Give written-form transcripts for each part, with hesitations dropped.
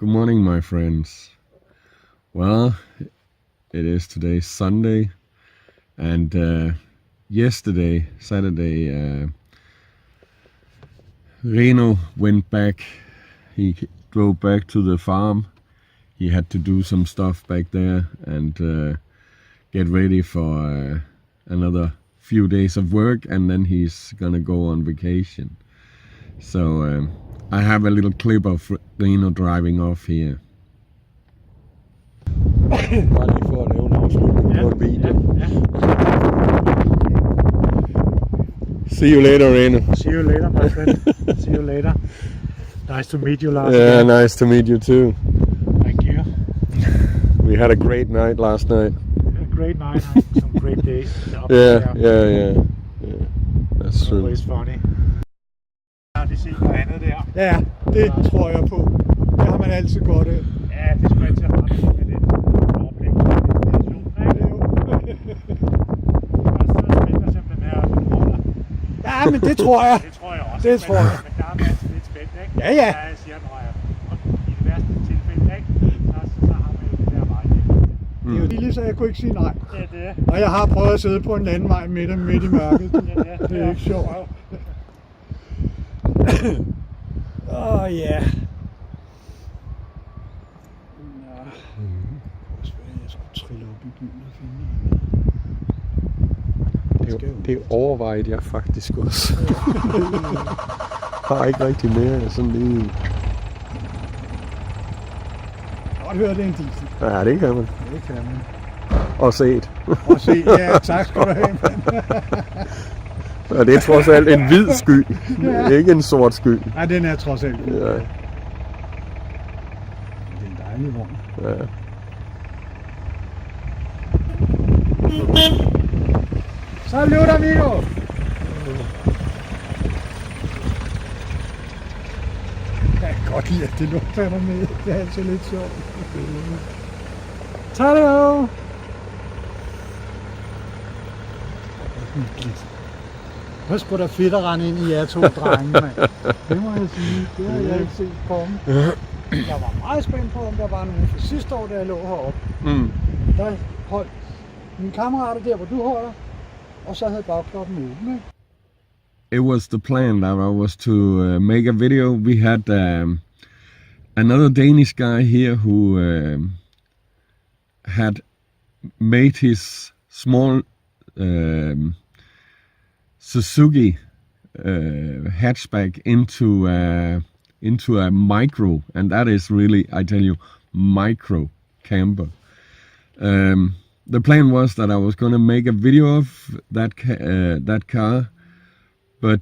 Good morning, my friends. Well, it is today Sunday, and yesterday, Saturday, Reno went back. He drove back to the farm. He had to do some stuff back there and get ready for another few days of work, and then he's gonna go on vacation. So I have a little clip of Reno driving off here. Bare lige for at lave en afslutning på en video. See you later, Reno. See you later, my friend. See you later. Nice to meet you, Lars. Yeah, nice to meet you too. Thank you. We had a great night last night. A great night, some great days. Yeah. That's true. Always funny. Har de set noget andet der? Ja, det tror jeg på. Det har man altid godt af. Ja, det skal altid have med det overblik. Ja, men det tror jeg. Det tror jeg også. Det tror jeg. Men der er man altid lidt spændt, ikke? Ja. Jeg siger, når jeg i det værste tilfælde, ikke? Så har man jo det der vej. Det er jo lige så jeg kunne ikke sige nej. Det er det. Og jeg har prøvet at sidde på en landevej midt i mørket. Det er ikke sjovt. Ja. Jeg skulle trille op i byen og finde en. Det overvejede jeg faktisk også. Har ikke rigtig mere sådan lige. Jeg kan godt høre, det er en diesel. Ja, det kan man. Det kan man. Og set. Og se, ja, tak skal du have. Og det er trods alt en hvid sky, ikke en sort sky. Nej, den er trods alt. Ja. Det er en dejlig vogn. Ja. Salut, amigo! Jeg kan godt lide, at det lugter der med. Det er altid lidt sjovt. Hallo! Det er sgu da fedt at rende ind i jer to drenge, mand. Det må jeg sige. Det har jeg ikke set komme. Jeg var meget spændt på, om der var nogen. For sidste år, da jeg lå heroppe, der holdt mine kammerater der, hvor du holder, og så havde bagklokken åben, ikke? It was the plan that I was to make a video. We had another Danish guy here who had made his small Suzuki hatchback into a micro, and that is really, I tell you, micro camper. The plan was that I was going to make a video of that car, but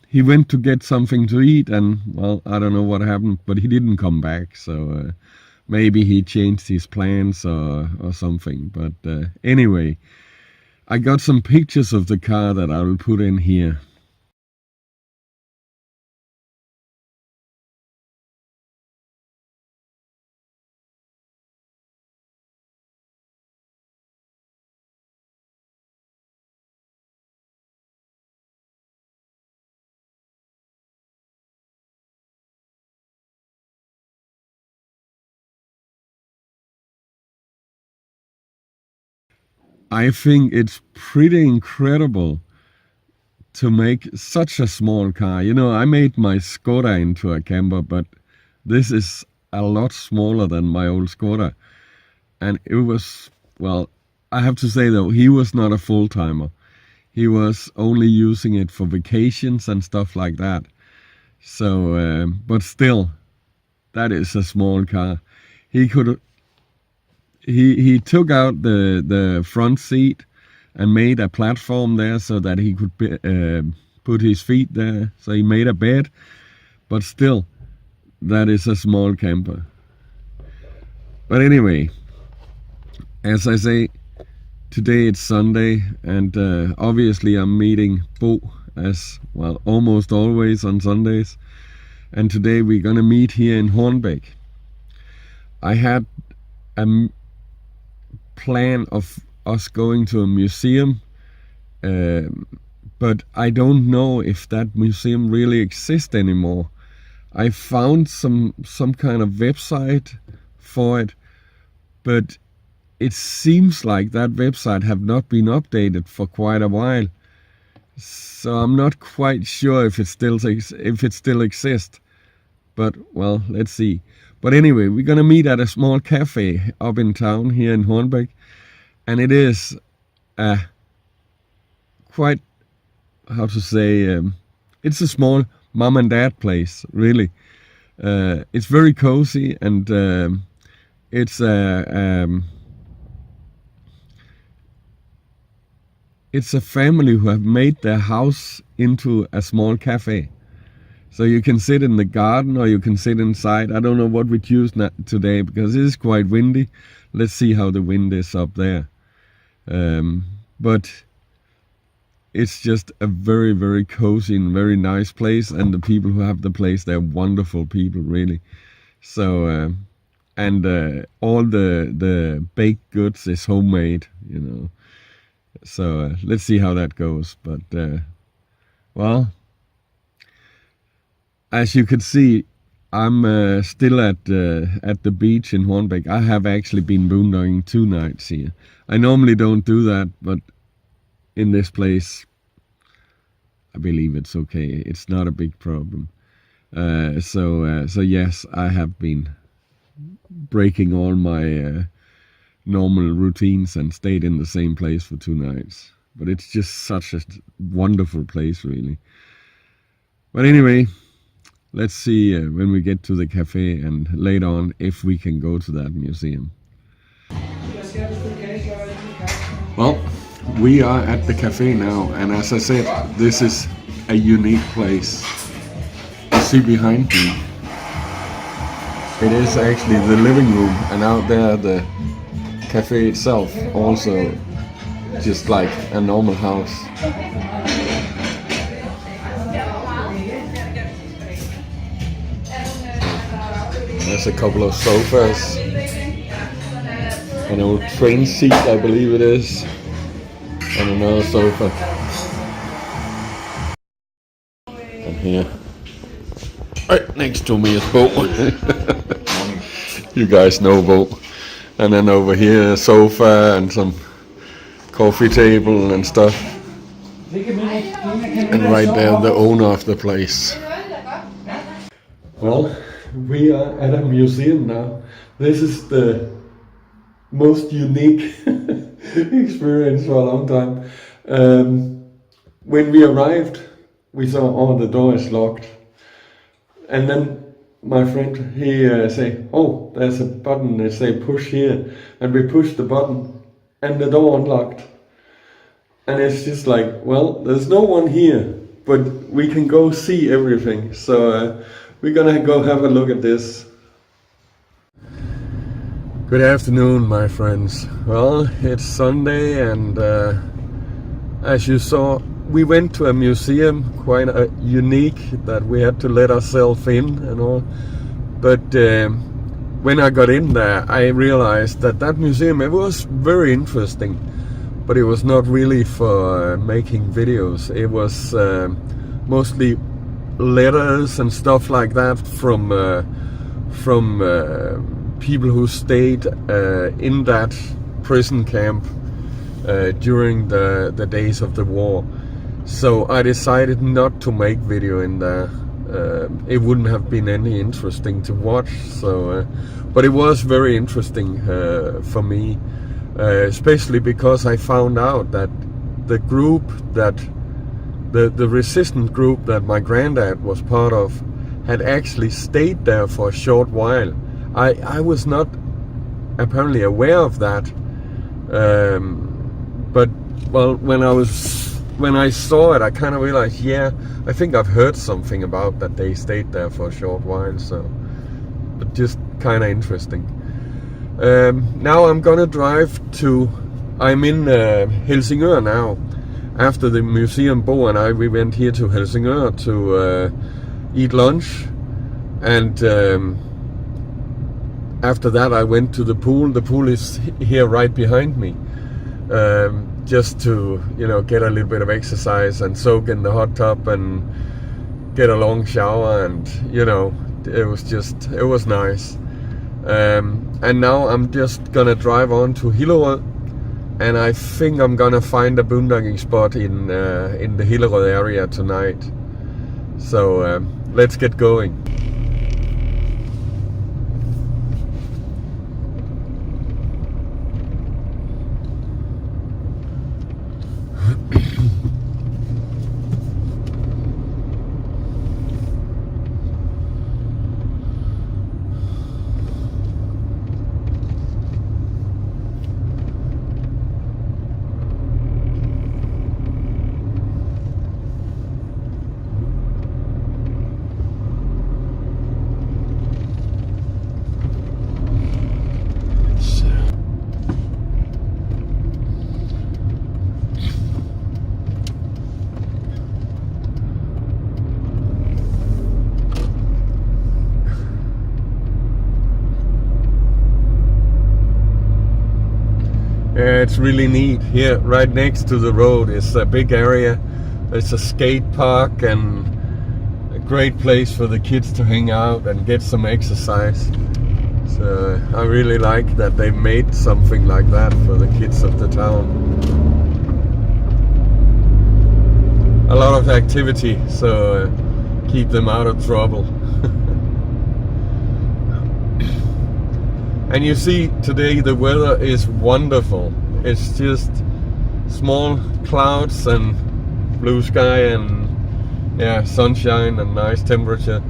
he went to get something to eat, and well, I don't know what happened, but he didn't come back. So maybe he changed his plans or something. But anyway, I got some pictures of the car that I will put in here. I think it's pretty incredible to make such a small car. You know, I made my Skoda into a camper, but this is a lot smaller than my old Skoda. And it was, well, I have to say though, he was not a full-timer. He was only using it for vacations and stuff like that. So, but still, that is a small car. He took out the front seat and made a platform there so that he could put his feet there. So he made a bed, but still, that is a small camper. But anyway, as I say, today it's Sunday, and obviously I'm meeting Bo, as well, almost always on Sundays. And today we're gonna meet here in Hornbæk. I had a plan of us going to a museum, but I don't know if that museum really exists anymore. I found some kind of website for it, but it seems like that website have not been updated for quite a while. So I'm not quite sure if it still exists. But well, let's see. But anyway, we're gonna meet at a small cafe up in town here in Hornbæk, and it is quite, how to say, it's a small mom and dad place, really. It's very cozy, and it's a family who have made their house into a small cafe. So you can sit in the garden or you can sit inside. I don't know what we choose today because it is quite windy. Let's see how the wind is up there. But it's just a very, very cozy and very nice place. And the people who have the place, they're wonderful people, really. So, all the baked goods is homemade, you know. So let's see how that goes. But, well, as you can see, I'm still at the beach in Hornbæk. I have actually been boondocking 2 nights here. I normally don't do that, but in this place, I believe it's okay. It's not a big problem. So yes, I have been breaking all my normal routines and stayed in the same place for 2 nights. But it's just such a wonderful place, really. But anyway, let's see when we get to the cafe and later on if we can go to that museum. Well, we are at the cafe now, and as I said, this is a unique place. You see behind me, it is actually the living room, and out there the cafe itself, also just like a normal house. There's a couple of sofas, an old train seat, I believe it is, and another sofa. And here, right next to me is Bo. You guys know Bo. And then over here, a sofa and some coffee table and stuff. And right there, the owner of the place. Well, we are at a museum now. This is the most unique experience for a long time. When we arrived, we saw, oh, the door is locked. And then my friend, he say, oh, there's a button, they say push here. And we push the button and the door unlocked. And it's just like, well, there's no one here, but we can go see everything. So we're gonna go have a look at this. Good afternoon, my friends. Well, it's Sunday, and as you saw, we went to a museum, quite unique, that we had to let ourselves in and all. But when I got in there, I realized that museum, it was very interesting, but it was not really for making videos. It was mostly letters and stuff like that from people who stayed in that prison camp during the days of the war. So I decided not to make video in there. It wouldn't have been any interesting to watch. So, but it was very interesting for me, especially because I found out that the group that the resistance group that my granddad was part of had actually stayed there for a short while. I was not apparently aware of that, but well, when I saw it, I kind of realized, yeah, I think I've heard something about that they stayed there for a short while. So, but just kind of interesting. Now I'm gonna drive to. I'm in Helsingør now. After the museum, Bo and we went here to Helsingør to eat lunch, and after that I went to the pool. The pool is here right behind me, just to, you know, get a little bit of exercise and soak in the hot tub and get a long shower and, you know, it was nice. And now I'm just gonna drive on to Hillerød, and I think I'm gonna find a boondocking spot in the Hillerød area tonight. So let's get going. It's really neat. Here, right next to the road, is a big area. There's a skate park and a great place for the kids to hang out and get some exercise. So I really like that they made something like that for the kids of the town. A lot of activity, so keep them out of trouble. And you see, today the weather is wonderful. It's just small clouds and blue sky and sunshine and nice temperature.